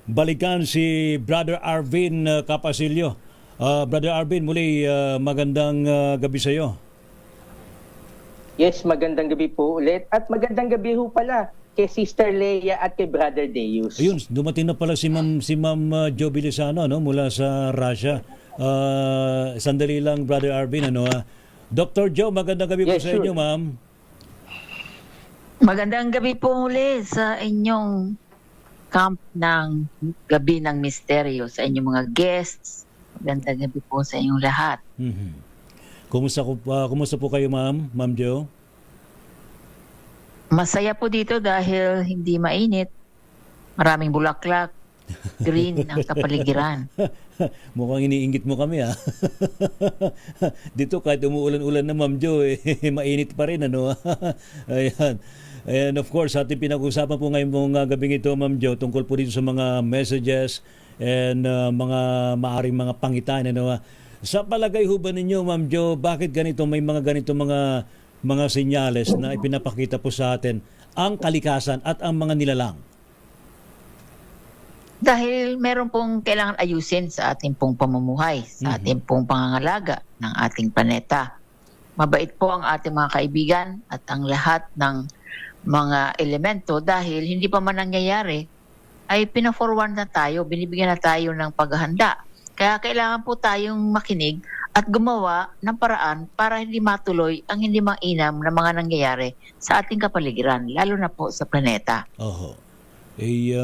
balikan si Brother Arvin Capasilio. Brother Arvin, muli magandang gabi sa iyo. Yes, magandang gabi po ulit. At magandang gabi ho pala kay Sister Leia at kay Brother Deus. Ayun, dumating na pala si Ma'am Jo Bilisano, no, mula sa Russia. Sandali lang, Brother Arvin, ano. Dr. Joe, magandang gabi po Yes, sa sure. inyo, ma'am. Magandang gabi po muli sa inyong camp ng Gabi ng Misteryo, sa inyong mga guests. Magandang gabi po sa inyong lahat. Mhm. Kumusta po kayo, ma'am? Ma'am Jo? Masaya po dito dahil hindi mainit. Maraming bulaklak. Green ang kapaligiran. Mukhang iniinggit mo kami, ha? Dito kahit umuulan-ulan na, Ma'am Jo, mainit pa rin, ano? Ayan. And of course, ating pinag-usapan po ngayon mong gabing ito, Ma'am Jo, tungkol po dito sa mga messages and mga maaring mga pangitain, ano? Sa palagay ho ba ninyo, Ma'am Jo, bakit ganito, may mga ganito mga senyales na ipinapakita po sa atin ang kalikasan at ang mga nilalang? Dahil meron pong kailangan ayusin sa ating pong pamumuhay, sa ating pong pangangalaga ng ating planeta. Mabait po ang ating mga kaibigan at ang lahat ng mga elemento dahil hindi pa man nangyayari ay pina-forward na tayo, binibigyan na tayo ng paghahanda. Kaya kailangan po tayong makinig at gumawa ng paraan para hindi matuloy ang hindi mainam na mga nangyayari sa ating kapaligiran, lalo na po sa planeta. Oho.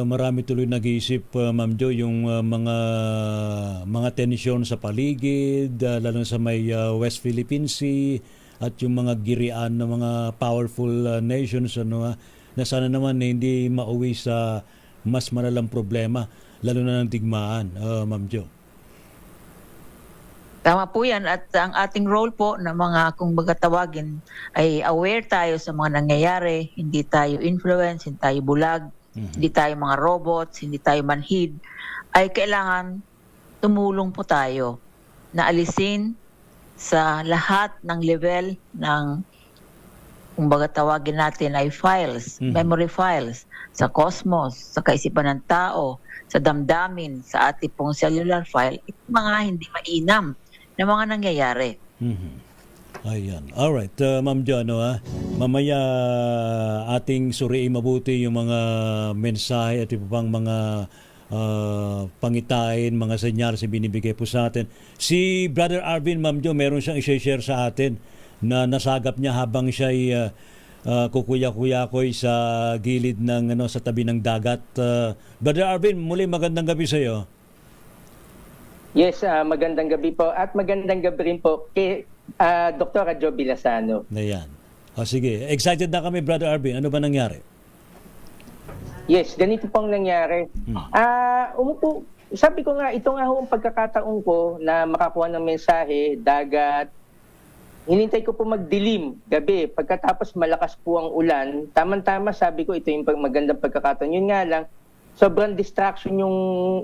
Marami tuloy nag-iisip, Ma'am Jo, yung mga tensyon sa paligid, lalo sa may West Philippine Sea at yung mga girian ng mga powerful nations, ano, na sana naman hindi mauwi sa mas malalang problema, lalo na ng digmaan, Ma'am Jo. Tama po yan at ang ating role po na mga kung baga tawagin ay aware tayo sa mga nangyayari, hindi tayo influence, hindi tayo bulag, hindi tayo mga robots, hindi tayo manhid, ay kailangan tumulong po tayo na alisin sa lahat ng level ng kung baga tawagin natin ay files, memory files, sa cosmos, sa kaisipan ng tao, sa damdamin, sa ating pong cellular file, mga hindi mainam na mga nangyayari. Ayan. Alright, Ma'am Jo, ano, mamaya ating suriin mabuti yung mga mensahe at iba pang mga pangitain, mga senyales na binibigay po sa atin. Si Brother Arvin, Ma'am Jo, meron siyang i-share sa atin na nasagap niya habang siya kukuya-kuyakoy sa gilid ng sa tabi ng dagat. Brother Arvin, muli magandang gabi sa iyo. Yes, magandang gabi po. At magandang gabi rin po kay Dr. Jo Bilisano. Ayan. Sige, excited na kami, Brother Arvin. Ano ba nangyari? Yes, ganito pong nangyari. Sabi ko nga, ito nga ho ang pagkakataon ko na makakuha ng mensahe, dagat. Hinintay ko po magdilim gabi. Pagkatapos malakas po ang ulan, tamang-tama sabi ko, ito yung magandang pagkakataon. Yun nga lang, sobrang distraction yung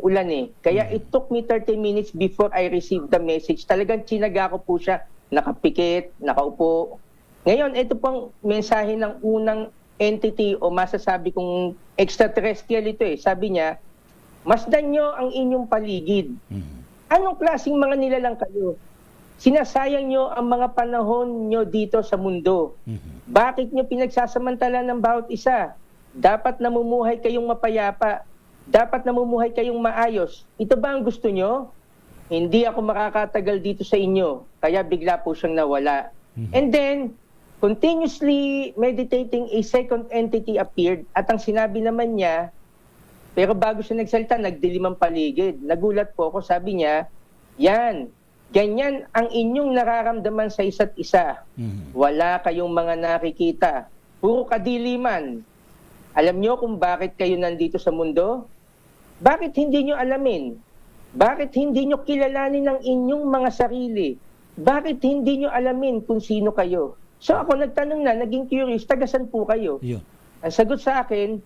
ulan eh. Kaya it took me 30 minutes before I received the message. Talagang tsinaga ko po siya, nakapikit, nakaupo. Ngayon, ito pong mensahe ng unang entity o masasabi kong extraterrestrial ito eh. Sabi niya, masdan nyo ang inyong paligid. Anong klaseng mga nilalang kayo? Sinasayang nyo ang mga panahon nyo dito sa mundo. Bakit nyo pinagsasamantala ng bawat isa? Dapat namumuhay kayong mapayapa. Dapat namumuhay kayong maayos. Ito ba ang gusto nyo? Hindi ako makakatagal dito sa inyo. Kaya bigla po siyang nawala. And then, continuously meditating, a second entity appeared. At ang sinabi naman niya, pero bago siya nagsalita, nagdilim ang paligid. Nagulat po ako, sabi niya, yan, ganyan ang inyong nararamdaman sa isa't isa. Wala kayong mga nakikita. Puro kadiliman. Alam nyo kung bakit kayo nandito sa mundo? Bakit hindi nyo alamin? Bakit hindi nyo kilalanin ang inyong mga sarili? Bakit hindi nyo alamin kung sino kayo? So ako nagtanong na, naging curious, tagasan po kayo? Yun. Ang sagot sa akin,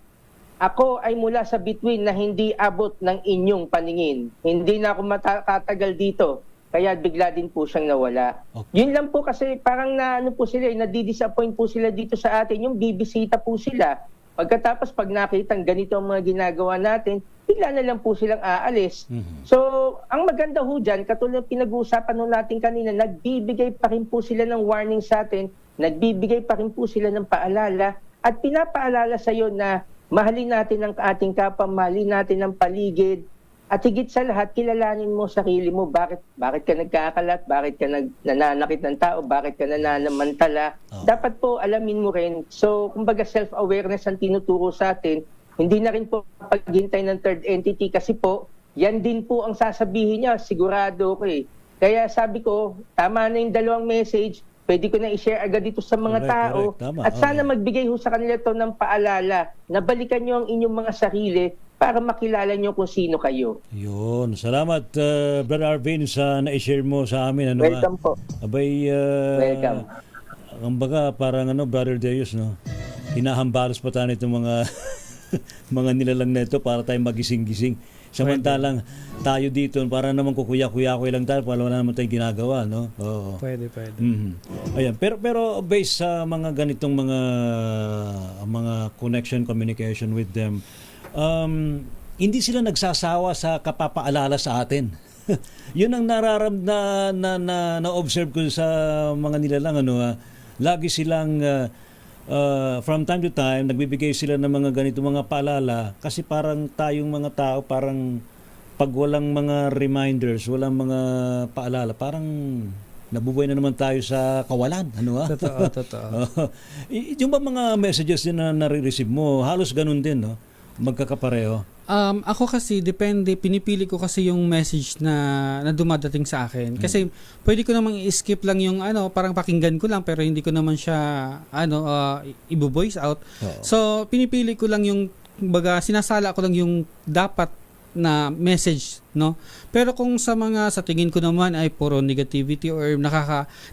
ako ay mula sa bituin na hindi abot ng inyong paningin. Hindi na ako matatagal dito. Kaya bigla din po siyang nawala. Okay. Yun lang po kasi parang nadidisappoint po sila dito sa atin. Yung bibisita po sila. Pagkatapos pag nakitang ganito ang mga ginagawa natin, bigla na lang po silang aalis. So, ang maganda ho dyan, katulad ng pinag-uusapan nung natin kanina, nagbibigay pa rin po sila ng warning sa atin, nagbibigay pa rin po sila ng paalala, at pinapaalala sa iyo na mahalin natin ang ating kapwa, mahalin natin ang paligid, at higit sa lahat, kilalanin mo sarili mo. Bakit ka nagkakalat? Bakit ka nananakit ng tao? Bakit ka nananamantala? Dapat po alamin mo rin. So, kumbaga self-awareness ang tinuturo sa atin. Hindi na rin po paghintay ng third entity kasi po, yan din po ang sasabihin niya. Sigurado ko eh. Kaya sabi ko, tama na yung dalawang message. Pwede ko na i-share agad dito sa mga tao. Tama. At sana magbigay ho sa kanila to ng paalala na balikan nyo ang inyong mga sarili para makilala nyo kung sino kayo. Yun. Salamat, Brother Arvin, sa na-share mo sa amin. Ano, Welcome po. Abay, Welcome. ang baga, parang Brother Deus, no? Hinahambalos pa tayo itong mga mga nilalang na ito para tayo magising-gising. Samantalang tayo dito, para naman kukuya-kuya-kuya lang tayo, wala naman tayong ginagawa, no? Oo. Pwede. Ayan, pero based sa mga ganitong mga connection, communication with them, hindi sila nagsasawa sa kapapaalala sa atin. Yun ang na-observe ko sa mga nilalang, lagi silang from time to time nagbibigay sila ng mga ganito mga paalala kasi parang tayong mga tao, parang pag walang mga reminders, walang mga paalala, parang nabubuhay na naman tayo sa kawalan. Totoo. Yung ba mga messages din na nare-receive mo, halos ganun din, no? Magkakapareho? Ako kasi, depende. Pinipili ko kasi yung message na dumadating sa akin. Kasi pwede ko namang i-skip lang yung parang pakinggan ko lang pero hindi ko naman siya i-voice out. So, pinipili ko lang yung sinasala ko lang yung dapat na message, no? Pero kung sa tingin ko naman ay puro negativity or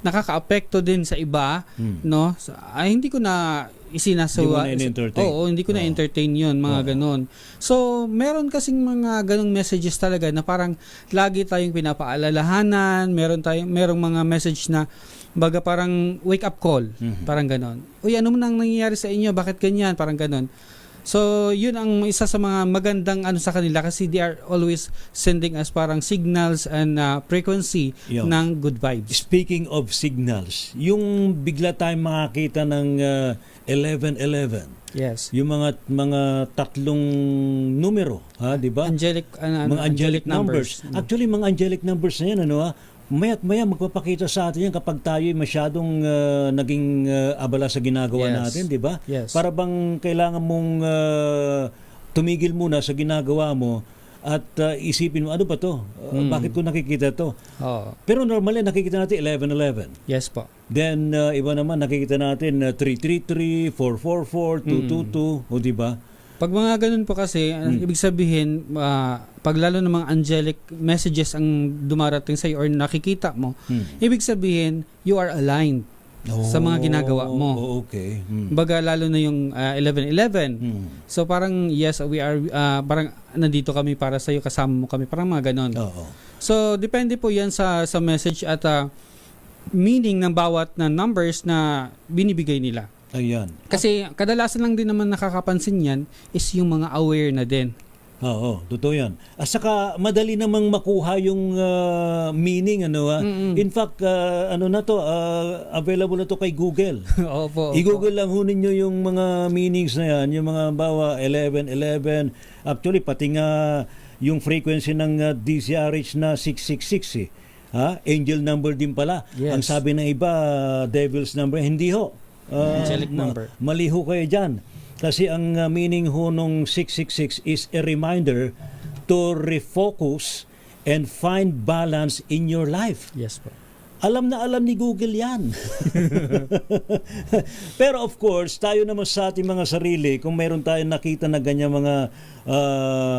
nakaka-apekto din sa iba, no? Ay hindi ko na isinasawa. Hindi ko na entertain 'yon, mga ganon. So, meron kasing mga ganong messages talaga na parang lagi tayong pinapaalalahanan, merong mga message na parang wake up call, parang ganon. Uy, ano man ang nangyayari sa inyo? Bakit ganyan? Parang ganon. So, yun ang isa sa mga magandang sa kanila kasi they are always sending us parang signals and frequency ng good vibes. Speaking of signals, yung bigla tayong makakita ng 1111. Yes. Yung mga tatlong numero, di ba? Mga angelic numbers. Actually, mga angelic numbers na yan, maya't maya magpapakita sa atin yan kapag tayo masyadong naging abala sa ginagawa natin, di ba? Yes. Para bang kailangan mong tumigil muna sa ginagawa mo at isipin mo, ano ba to? Bakit ko nakikita to? Pero normally nakikita natin 1111. Yes po. Then iba naman nakikita natin 333, 444, 222, o di ba? Pag mga ganun po kasi, ibig sabihin, pag lalo ng mga angelic messages ang dumarating sa iyo or nakikita mo, ibig sabihin, you are aligned sa mga ginagawa mo. Okay. Baga lalo na yung 1111. So parang yes, we are parang nandito kami para sa iyo, kasama mo kami, parang mga ganun. So depende po 'yan sa message at meaning ng bawat na numbers na binibigay nila. Ayan. Kasi kadalasan lang din naman nakakapansin yan is yung mga aware na din. Oo, totoo yan. At saka madali namang makuha yung meaning. In fact, available na to kay Google. Opo. I-Google lang ho ninyo yung mga meanings na yan, yung mga bawa 1111. Actually, pati nga yung frequency ng DCRH na 666 angel number din pala. Yes. Ang sabi ng iba, devil's number. Hindi ho. Angelic number. Mali ho kayo dyan. Kasi ang meaning ho nung 666 is a reminder to refocus and find balance in your life. Yes po. Alam na alam ni Google yan. Pero of course, tayo naman sa ating mga sarili, kung meron tayong nakita na ganyan mga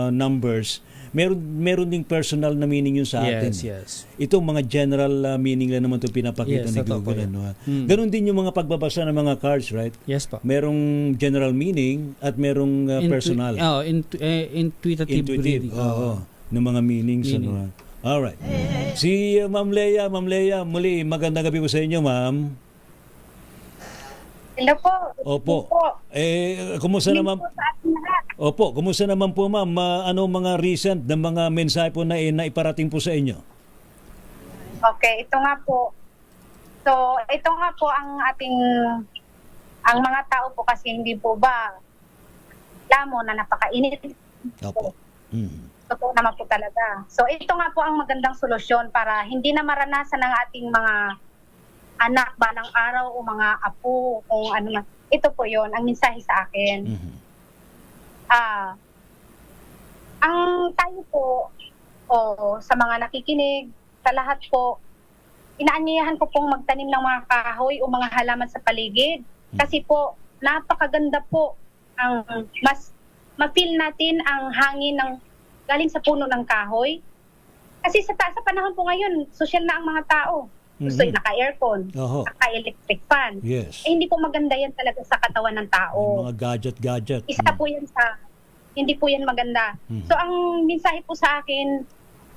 numbers, meron ding personal na meaning yun sa atin. Yes. Itong mga general meaning lang naman ito pinapakita ni Google. Ganon din yung mga pagbabasa ng mga cards, right? Yes po. Merong general meaning at merong personal. Intuitive reading. Ng mga meanings. Alright. Si Ma'am Leia, muli magandang gabi po sa inyo, ma'am. Hello po. Opo. Kumusta naman? Hello po sa ating lahat. Opo, kumusta naman po ma'am? Ano mga recent na mga mensahe po na naiparating po sa inyo? Okay, ito nga po. So, ito nga po ang ang mga tao po kasi hindi po ba lamo na napakainit. Opo. Totoo naman po talaga. So, ito nga po ang magandang solusyon para hindi na maranasan ng ating mga anak balang araw o mga apo kung ano man. Ito po yon ang mensahe sa akin. Ang tayo po sa mga nakikinig, sa lahat po, inaanyayahan ko pong magtanim ng mga kahoy o mga halaman sa paligid. Kasi po, napakaganda po ang mas ma-feel natin ang hangin ng galing sa puno ng kahoy. Kasi sa panahon po ngayon, social na ang mga tao. Gusto naka-aircon, naka-electric fan. Yes. Hindi po maganda yan talaga sa katawan ng tao. Yung mga gadget. Isa po yan hindi po yan maganda. So ang mensahe po sa akin,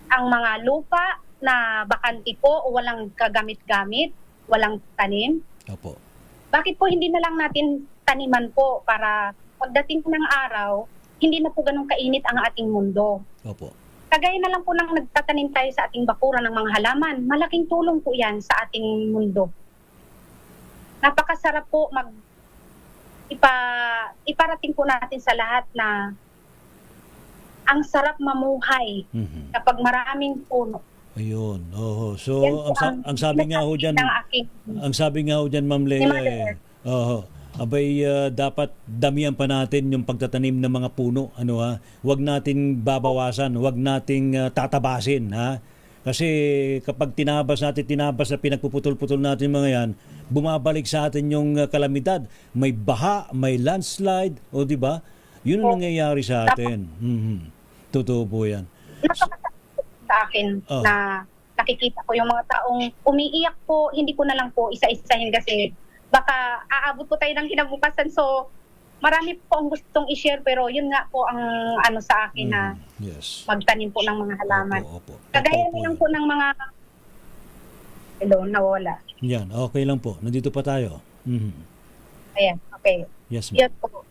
ang mga lupa na bakante po o walang kagamit-gamit, walang tanim, Opo. bakit po hindi na lang natin taniman po para pagdating ng araw, hindi na po ganun kainit ang ating mundo. Opo. Kagaya na lang po nang nagtatanim tayo sa ating bakuran ng mga halaman, malaking tulong po yan sa ating mundo. Napakasarap po iparating po natin sa lahat na ang sarap mamuhay kapag maraming puno. Ayun. So Yan po ang sabi nga ho diyan, ang sabi nga ho diyan Ma'am Leia, abay dapat damihan pa natin yung pagtatanim ng mga puno, Huwag nating babawasan, huwag nating tatabasin, ha? Kasi kapag tinabas na pinagpuputol-putol natin mga yan, bumabalik sa atin yung kalamidad. May baha, may landslide, di ba? Yun ang nangyayari sa atin. Totoo po yan. Napakasakit sa akin na nakikita ko yung mga taong umiiyak po, hindi ko na lang po isa-isahin kasi baka aabot po tayo ng kinabukasan. So, marami po ang gustong i-share pero yun nga po ang sa akin na magtanim po ng mga halaman. Opo. Kagaya na lang po ng mga nawala. Yan, okay lang po. Nandito pa tayo. Ayan, okay. Yes, ma'am. Yun po.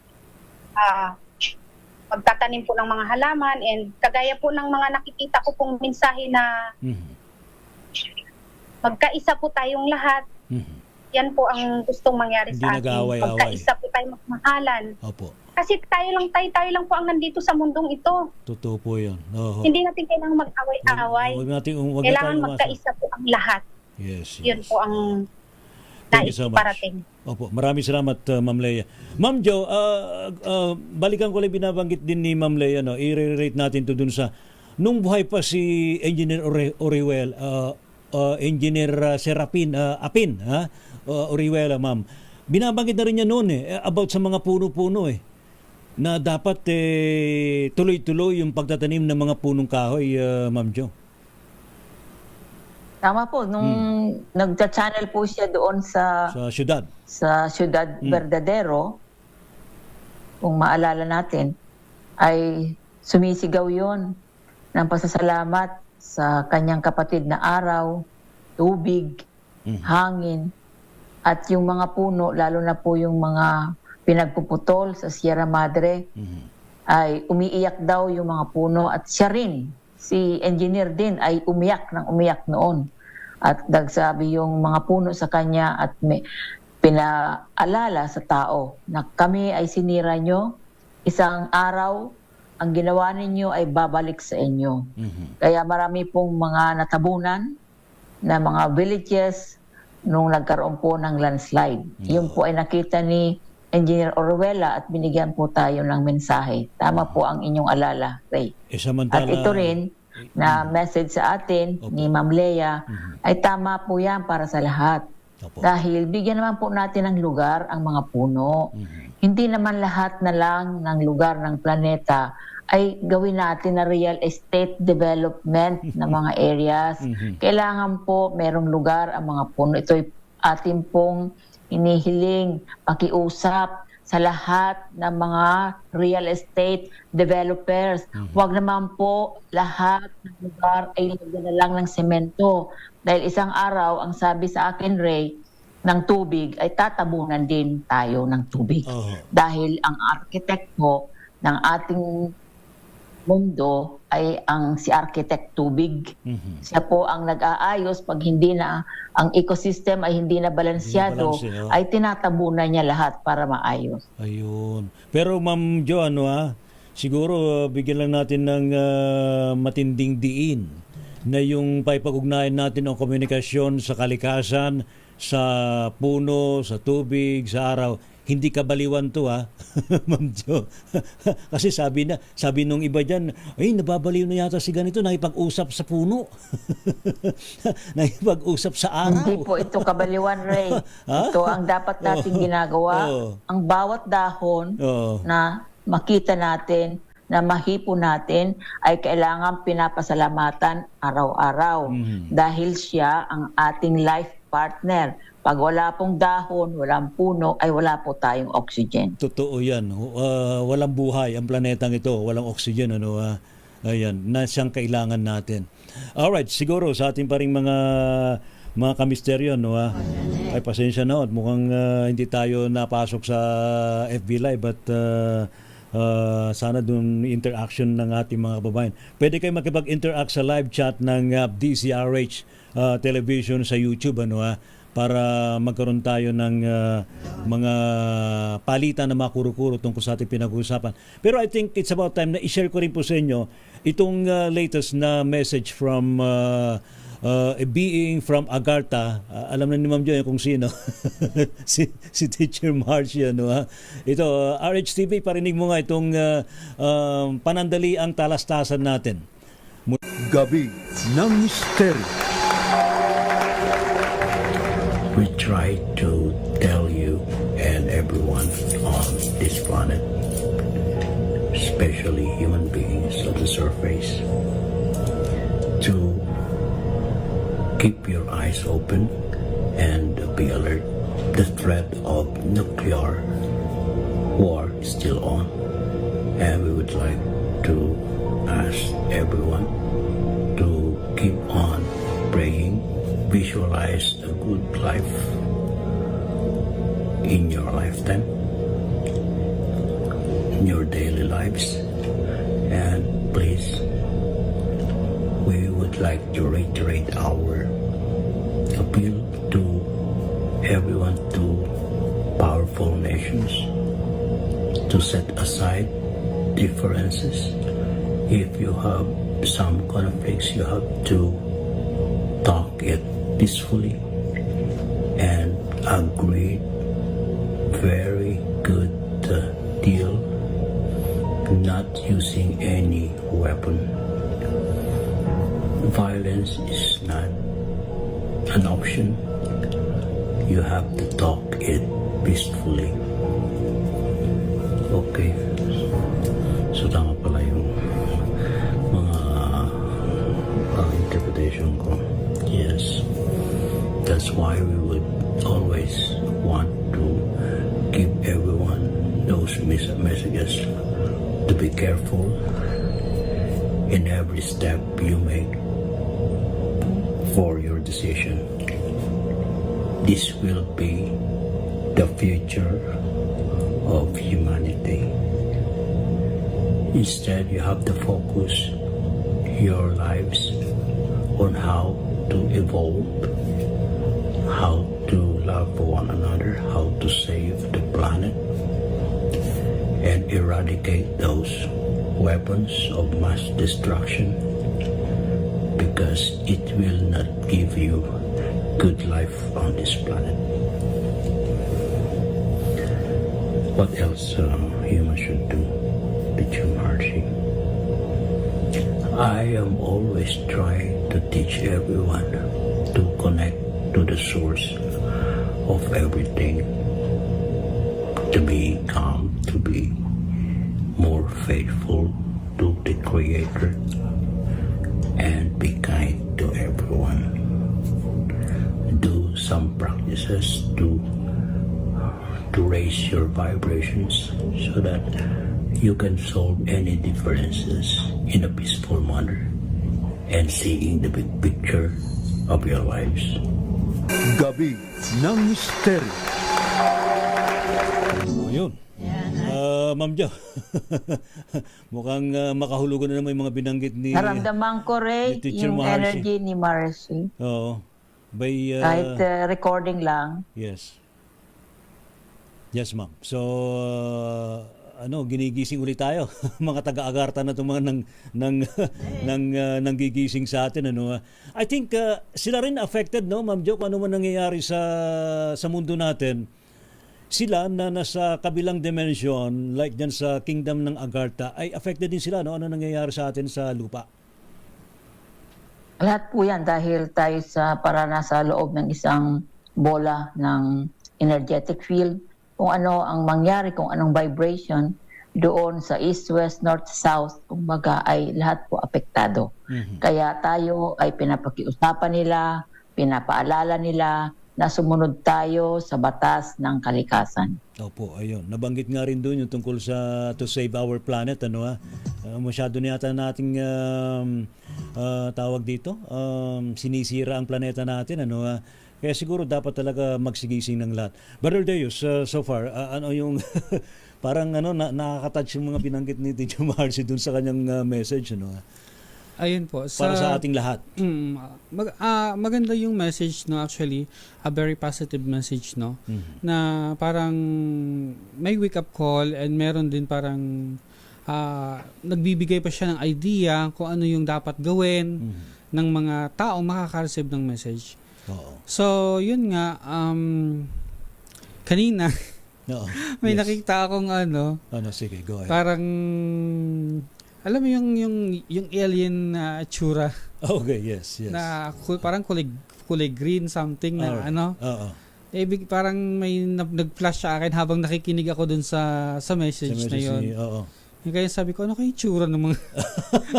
Magtatanim po ng mga halaman and kagaya po ng mga nakikita ko pong mensahe na magkaisa po tayong lahat. Yan po ang gustong mangyari Hindi sa atin. nag-aaway-away. Magkaisa po tayo magmahalan. Opo. Kasi tayo lang po ang nandito sa mundong ito. Totoo po yun. Hindi natin kailangang mag-away-away. Kailangan magkaisa po ang lahat. Yes. Yun po ang Thank you so much. parating. Opo, maraming salamat Ma'am Leia. Ma'am Jo, balikan ko lang binabanggit din ni Ma'am Leia, i-rate natin to dun sa nung buhay pa si Engineer Orihuela, Engineer Serapin Apin, Orihuela, ma'am. Binabanggit na rin niya noon about sa mga puno-puno na dapat tuloy-tuloy yung pagtatanim ng mga punong kahoy, Ma'am Jo. Tama po, nung nagcha-channel po siya doon sa syudad. Sa Ciudad Verdadero, kung maalala natin, ay sumisigaw yon ng pasasalamat sa kanyang kapatid na araw, tubig, hangin, at yung mga puno, lalo na po yung mga pinagpuputol sa Sierra Madre, ay umiiyak daw yung mga puno at siya rin, si engineer din, ay umiyak noon. At nagsabi yung mga puno sa kanya at may pinaalala sa tao na kami ay sinira nyo, isang araw, ang ginawa ninyo ay babalik sa inyo. Kaya marami pong mga natabunan na mga villages nung nagkaroon po ng landslide. Yung po ay nakita ni Engineer Orihuela at binigyan po tayo ng mensahe. Tama po ang inyong alala, Ray. At ito rin na message sa atin ni Ma'am Leia ay tama po yan para sa lahat. Dahil bigyan naman po natin ng lugar ang mga puno. Hindi naman lahat na lang ng lugar ng planeta ay gawin natin na real estate development na mga areas. Kailangan po merong lugar ang mga puno. Ito'y atin pong hinihiling, pakiusap sa lahat ng mga real estate developers. Huwag naman po lahat ng lugar ay lagyan na lang ng semento. Dahil isang araw, ang sabi sa akin, Ray, ng tubig ay tatabunan din tayo ng tubig. Dahil ang architect po ng ating mundo ay si Architect Tubig. Siya po ang nag-aayos pag hindi na ang ecosystem ay hindi na balansyado, Hindi na balanse, ay tinatabunan niya lahat para maayos. Ayun. Pero Ma'am Jo, siguro bigyan lang natin ng matinding diin na yung paipag-ugnayan natin ang komunikasyon sa kalikasan, sa puno, sa tubig, sa araw. Hindi kabaliwan to, Ma'am Jo. Kasi sabi nung iba dyan, ay nababaliw na yata si ganito, nakipag-usap sa puno. Nakipag-usap sa araw. Hindi po ito kabaliwan, Ray. Ito ang dapat nating ginagawa. Ang bawat dahon na makita natin, na mahipo natin, ay kailangan pinapasalamatan araw-araw. Dahil siya ang ating life partner. Pag wala pong dahon, walang puno, ay wala po tayong oxygen. Totoo yan. Walang buhay ang planetang ito. Walang oxygen. Ayan, na siyang kailangan natin. Alright, siguro sa ating pa ring mga kamisteryo, ay pasensya na at mukhang hindi tayo napasok sa FB Live at sana dun interaction ng ating mga kababayan. Pwede kayo makipag-interact sa live chat ng DCRH television sa YouTube, para magkaroon tayo ng mga palitan na mga kuro-kuro tungkol sa ating pinag-uusapan. Pero I think it's about time na i-share ko rin po sa inyo itong latest na message from a being from Agartha. Alam na ni Ma'am Jo kung sino. si Teacher Marcia. Ito, RHTV, parinig mo nga itong panandali ang talastasan natin. Gabi ng Misteryo. We try to tell you and everyone on this planet, especially human beings of the surface, to keep your eyes open and be alert. The threat of nuclear war is still on, and we would like to ask everyone to keep on praying. Visualize a good life in your lifetime, in your daily lives, and please, we would like to reiterate our appeal to everyone, to powerful nations, to set aside differences. If you have some conflicts, you have to talk it peacefully and agree very good deal, not using any weapon. Violence is not an option. You have to talk it peacefully. Okay. So tama pala yung mga interpretation ko. Yes. That's why we would always want to give everyone those messages to be careful in every step you make for your decision. This will be the future of humanity. Instead, you have to focus your lives on how to evolve, how to love one another, how to save the planet, and eradicate those weapons of mass destruction, because it will not give you good life on this planet. What else humans should do? Teacher Marcy. I am always trying to teach everyone to connect to the source of everything, to be calm, to be more faithful to the Creator, and be kind to everyone. Do some practices to raise your vibrations so that you can solve any differences in a peaceful manner and seeing the big picture of your lives. Gabi ng Misteryo. Yun. Ma'am Jo, mukhang makahulugan na naman yung mga binanggit ni... Naramdaman ko, Ray, ni Teacher yung Maharshi. energy ni Marcy. Oo. By, Kahit recording lang. yes. Yes, ma'am. So, ginigising ulit tayo. Mga taga-Agarta na itong mga nanggigising sa atin. I think sila rin affected, no, Ma'am Jo, kung ano man nangyayari sa mundo natin. Sila na nasa kabilang dimension, like dyan sa kingdom ng Agartha, ay affected din sila, no? Ano nangyayari sa atin sa lupa? Lahat po yan dahil tayo para nasa loob ng isang bola ng energetic field. Kung ano ang mangyari, kung anong vibration doon sa east, west, north, south, kumbaga ay lahat po apektado. Kaya tayo ay pinapakiusapan nila, pinapaalala nila na sumunod tayo sa batas ng kalikasan. Opo, ayun. Nabanggit nga rin doon yung tungkol sa to save our planet, masyado na yata nating tawag dito, sinisira ang planeta natin, Kaya siguro dapat talaga magsigising ng lahat. Brother Deus, so far, ano yung parang nakaka-touch yung mga binanggit ni Teacher Marcy dun sa kanyang message, Ayun po. Para sa ating lahat. Maganda yung message, no, actually, a very positive message, no, na parang may wake up call and meron din parang nagbibigay pa siya ng idea kung ano yung dapat gawin ng mga taong makaka-receive ng message. Oo. So, yun nga, kanina, Oo. may Yes. nakita akong Sige, go ahead. parang, alam mo yung alien na tsura, Okay, yes. na parang kulay green something na Alright. Oo. parang may nag-flash sa akin habang nakikinig ako dun sa message na yun. Oo. Kaya sabi ko, ano kayo tsura ng mga...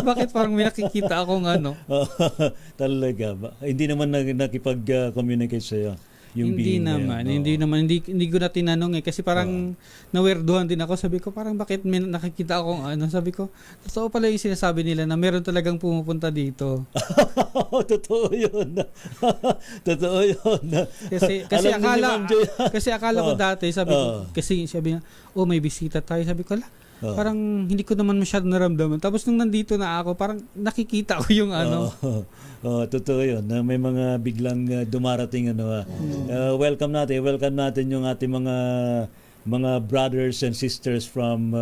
Bakit parang may nakikita akong Talaga ba? Hindi naman nakipag-communicate sa'yo yung Hindi being na naman. yun. Hindi ko na tinanong kasi parang nawerduhan din ako. Sabi ko, parang bakit may nakikita akong Sabi ko, totoo pala yung sinasabi nila na meron talagang pumupunta dito. Totoo yun. Totoo yun. Kasi Alam ni Ma'am Jo. akala ko dati, sabi niya, may bisita tayo. Sabi ko, parang hindi ko naman masyado naramdaman. Tapos nung nandito na ako, parang nakikita ko yung totoo yun. May mga biglang dumarating. Welcome natin yung ating mga brothers and sisters from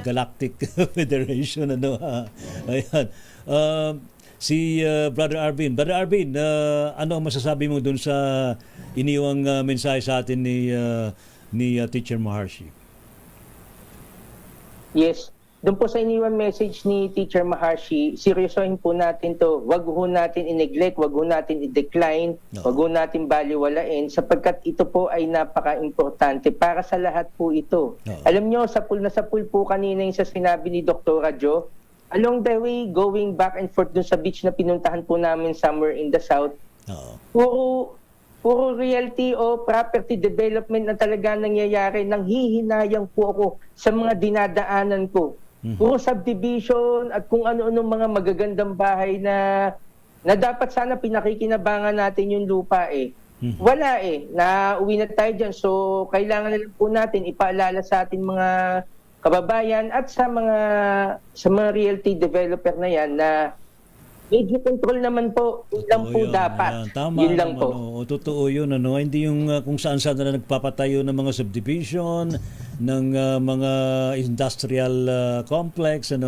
Galactic Federation. Ayan. Si Brother Arvin. Brother Arvin, ano ang masasabi mo dun sa iniwang mensahe sa atin ni Teacher Maharshi? Yes. Doon po sa iniwan message ni Teacher Maharshi, seryosohin po natin to. Wag ho natin i-neglect, wag ho natin i-decline, wag ho natin baliwalain sapagkat ito po ay napaka-importante para sa lahat po ito. Alam nyo, sa pool po kanina yung sa sinabi ni Dr. Jo, along the way, going back and forth dun sa beach na pinuntahan po namin somewhere in the south, puro realty o property development na talaga nangyayari. Nang hihinayang po ako sa mga dinadaanan ko. Puro subdivision at kung ano-ano mga magagandang bahay na dapat sana pinakikinabangan natin yung lupa Wala na uwi na tayo dyan. So kailangan na lang po natin ipaalala sa ating mga kababayan at sa mga realty developer na yan na medyo control naman po. Yun lang po dapat. Tama yun lang naman, po. Totoo yun. Hindi yung kung saan-saan na nagpapatayo ng mga subdivision, ng mga industrial complex, ng...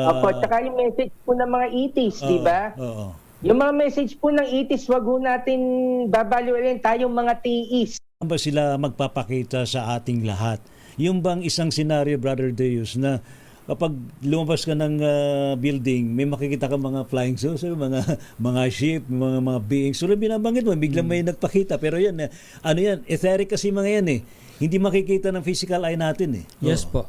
Opo, tsaka yung message po ng mga itis, di ba? Oo. Yung mga message po ng itis, wag ho natin babaliwalain tayong mga tiis. Saan ba sila magpapakita sa ating lahat? Yung bang isang senaryo, Brother Deus, na kapag lumabas ka ng building, may makikita ka mga flying saucer, mga ship, mga beings. So, binabanggit mo, biglang may nagpakita. Pero yan, etheric kasi mga yan Hindi makikita ng physical eye natin Yes po.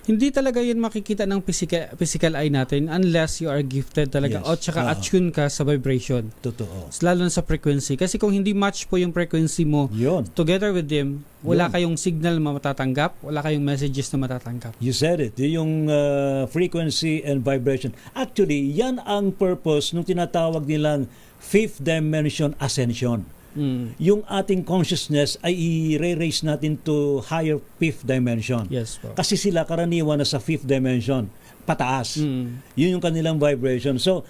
Hindi talaga yun makikita ng physical eye natin unless you are gifted talaga o tsaka attune ka sa vibration. Totoo. Lalo na sa frequency. Kasi kung hindi match po yung frequency mo together with them, wala kayong signal na matatanggap, wala kayong messages na matatanggap. You said it. Yung frequency and vibration. Actually, yan ang purpose nung tinatawag nilang fifth dimension ascension. yung ating consciousness ay i-raise natin to higher fifth dimension. Yes po. Kasi sila karaniwan na sa fifth dimension, pataas. Yun yung kanilang vibration. So,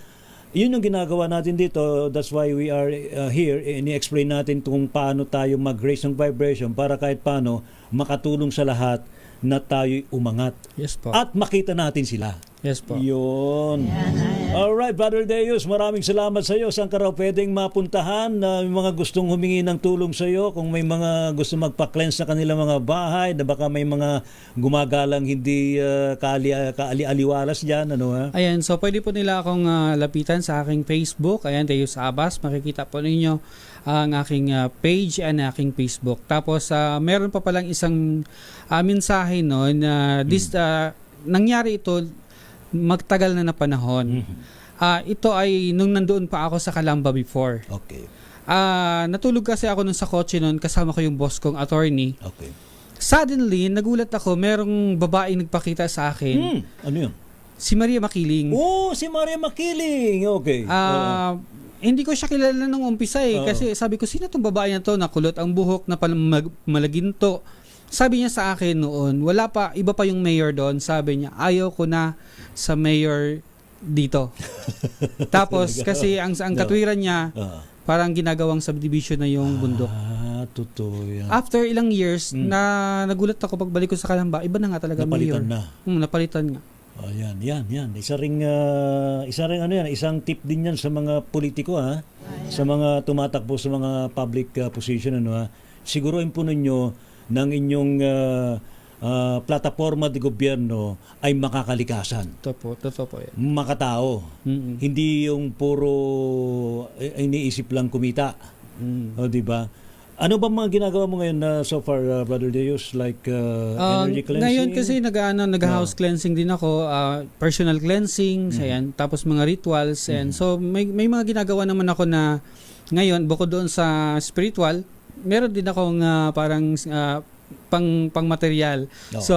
yun yung ginagawa natin dito. That's why we are here. Ini-explain natin kung paano tayo mag-raise ng vibration para kahit paano makatulong sa lahat na tayo'y umangat. Yes po. At makita natin sila. Yes po. Yun. Alright, Brother Deus, maraming salamat sa iyo. Saan ka raw pwedeng mapuntahan na may mga gustong humingi ng tulong sa iyo? Kung may mga gusto magpa-cleanse sa kanilang mga bahay, na baka may mga gumagalang hindi kaali-aliwalas dyan. Ano, ha? Ayan, so pwede po nila akong lapitan sa aking Facebook. Ayan, Deus Abbas. Makikita po ninyo ang aking page and aking Facebook. Tapos, meron pa palang isang mensahe no, na nangyari ito magtagal na panahon. Ito ay nung nandoon pa ako sa Calamba before. Okay. Natulog kasi ako nun sa kotse nun, kasama ko yung boss kong attorney. Okay. Suddenly, nagulat ako, merong babaeng nagpakita sa akin. Ano yun? Si Maria Makiling. Oh, si Maria Makiling. Okay. Hindi ko siya kilala nung umpisa kasi sabi ko, sino tong babae na to? Nakulot ang buhok, na malaginto. Sabi niya sa akin noon, iba pa yung mayor doon. Sabi niya, ayaw ko na sa mayor dito. Tapos kasi ang katwiran niya, parang ginagawang subdivision na yung bundok. Totoo yan. After ilang years, nagulat ako pagbalik ko sa Calamba, iba na nga talaga mayor. Napalitan na. Napalitan nga. Yan. Isa ring ano yan, isang tip din yan sa mga politiko, ha. Sa mga tumatakbo sa mga public position, ano, ha. Siguruhin po ninyo ng inyong plataforma de gobyerno ay makakalikasan. Totoo po yan. Makatao. Hindi yung puro iniisip lang kumita. O, di ba? Ano ba mga ginagawa mo ngayon so far, Brother Deus? Like energy cleansing? Ngayon kasi nag-house cleansing din ako, personal cleansing, ayan, tapos mga rituals. And so may mga ginagawa naman ako na ngayon, bukod doon sa spiritual, meron din akong parang pang material. So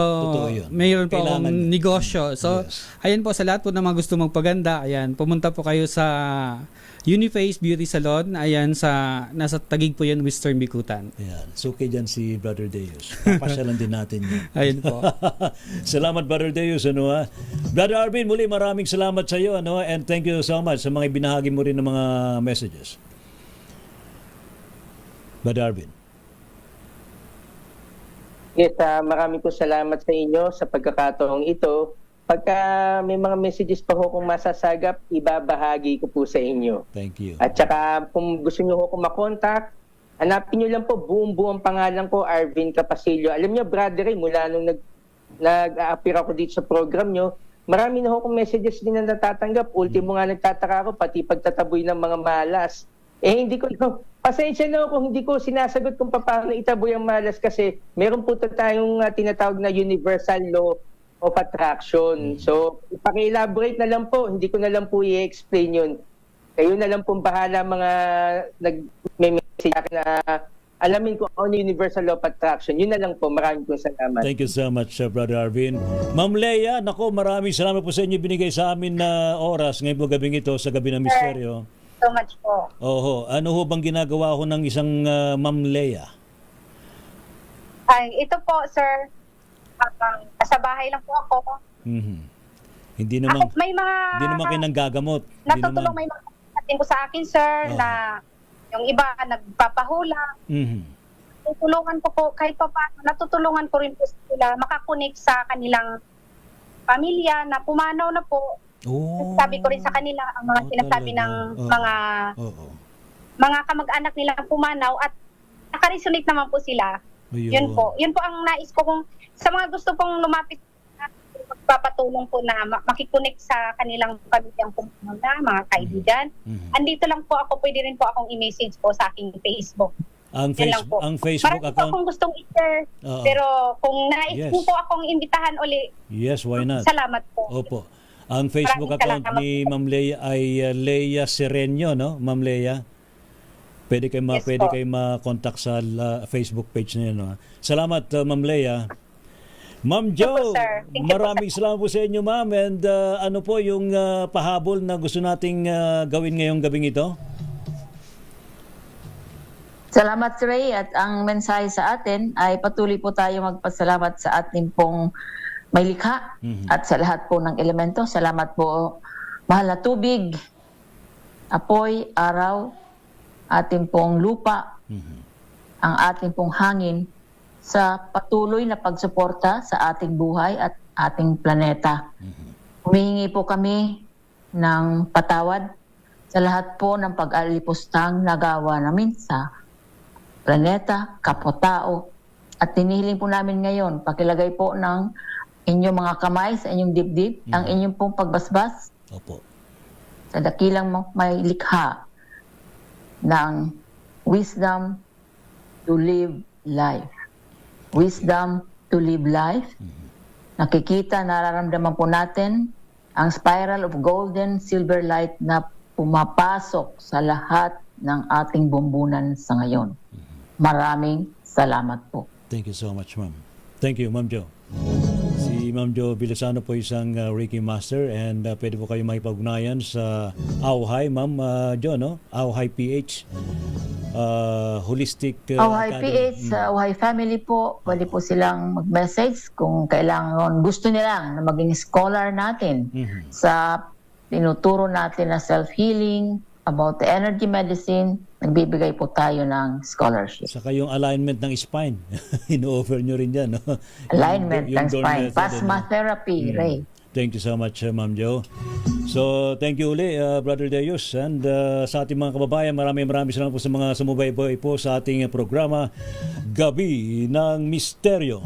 mayroon po akong negosyo. So ayan po, sa lahat po na mga gusto magpaganda, ayan, pumunta po kayo sa Uniface Beauty Salon. Ayan, nasa Taguig po yan, Western Bikutan. Ayan. So, kay dyan si Brother Deus. Papasyalan din natin yun. Ayun po. Salamat, Brother Deus. Ano, ha? Brother Arvin, muli maraming salamat sa iyo. Ano, and thank you so much sa mga ibinahagi mo rin ng mga messages. Brother Arvin. Yes, maraming po salamat sa inyo sa pagkakataong ito. Pagka may mga messages pa ho kung masasagap, ibabahagi ko po sa inyo. Thank you. At saka kung gusto niyo ho kung makontak, hanapin niyo lang po buong pangalan ko, Arvin Capasilio. Alam niyo, brother, mula nung nag-a-appear ako dito sa program niyo, marami na ho kong messages din na natatanggap. Ultimo nga nagtataka ako, pati pagtataboy ng mga malas. Hindi ko, pasensya na kung hindi ko sinasagot kung paano itaboy ang malas kasi meron po tayong tinatawag na universal law of attraction. So, ipaki-elaborate na lang po. Hindi ko na lang po i-explain yun. Kayo na lang po bahala mga nag-message na alamin ko ano universal law of attraction. Yun na lang po. Maraming po salamat. Thank you so much, Brother Arvin. Ma'am Leia, nako, maraming salamat po sa inyo binigay sa amin na oras ngayong po gabing ito sa Gabi ng Misteryo. So much po. Oho, ano ho bang ginagawa ho ng isang Ma'am Leia? Ito po, sir. Sa bahay lang po ako. Hindi naman May mga hindi naman kayo nanggagamot. natutulong, may mga natin po sa akin, sir, na yung iba nagpapahula. Tutulungan ko po kahit pa paano, natutulungan ko rin po sila makakonek sa kanilang pamilya na pumanaw na po. Sabi ko rin sa kanila ang mga sinasabi ng mga kamag-anak nilang pumanaw at nakaresonate naman po sila. Yun po ang nais ko kung sa mga gusto pong lumapit na magpapatulong po na makikonek sa kanilang pamilyang pumunta, mga kaibigan. Andito lang po ako, pwede rin po akong i-message po sa aking Facebook. Ang Facebook Marami account. po akong gustong i-share. Pero kung nais po akong imbitahan uli, yes, why not? salamat po. Opo. Ang Facebook account ni Ma'am Leia ay Leia Sereño, no? Ma'am Leia. Pwede kayo ma-contact sa Facebook page niya, no? Salamat, Ma'am Leia. Ma'am Jo, maraming salamat po sa inyo, ma'am. And ano po yung pahabol na gusto nating gawin ngayong gabing ito? Salamat, Ray. At ang mensahe sa atin ay patuloy po tayo magpasalamat sa ating pong may likha at sa lahat po ng elemento. Salamat po, mahal na tubig, apoy, araw, ating pong lupa, ang ating pong hangin sa patuloy na pagsuporta sa ating buhay at ating planeta. Humihingi po kami ng patawad sa lahat po ng pag-alipustang nagawa namin sa planeta, kapwa-tao. At tinihiling po namin ngayon, pakilagay po ng inyong mga kamay sa inyong dibdib, ang inyong pong pagbasbas Opo. sa dakilang may likha ng wisdom to live life. Wisdom to live life. Nakikita, nararamdaman po natin ang spiral of golden silver light na pumapasok sa lahat ng ating bumbunan sa ngayon. Maraming salamat po. Thank you so much, ma'am. Thank you, Ma'am Jo. Si Ma'am Jo Villasano po isang Reiki Master and pwede po kayo makipag-ugnayan sa Auhay, Ma'am Jo, no? Auhay PH. Holistic Auhay Academy. PH, Auhay Family po, pwede po silang mag-message kung kailangan, gusto nilang na maging scholar natin sa tinuturo natin na self-healing, about the energy medicine, nagbibigay po tayo ng scholarship. Saka yung alignment ng spine. Ino-offer nyo rin yan, no? Alignment Yung ng Dawn spine, method, plasma therapy, Ray. Thank you so much, Ma'am Jo. So, thank you uli, Brother Deus. And sa ating mga kababayan, maraming salamat po sa mga sumubaybay po sa ating programa, Gabi ng Misteryo.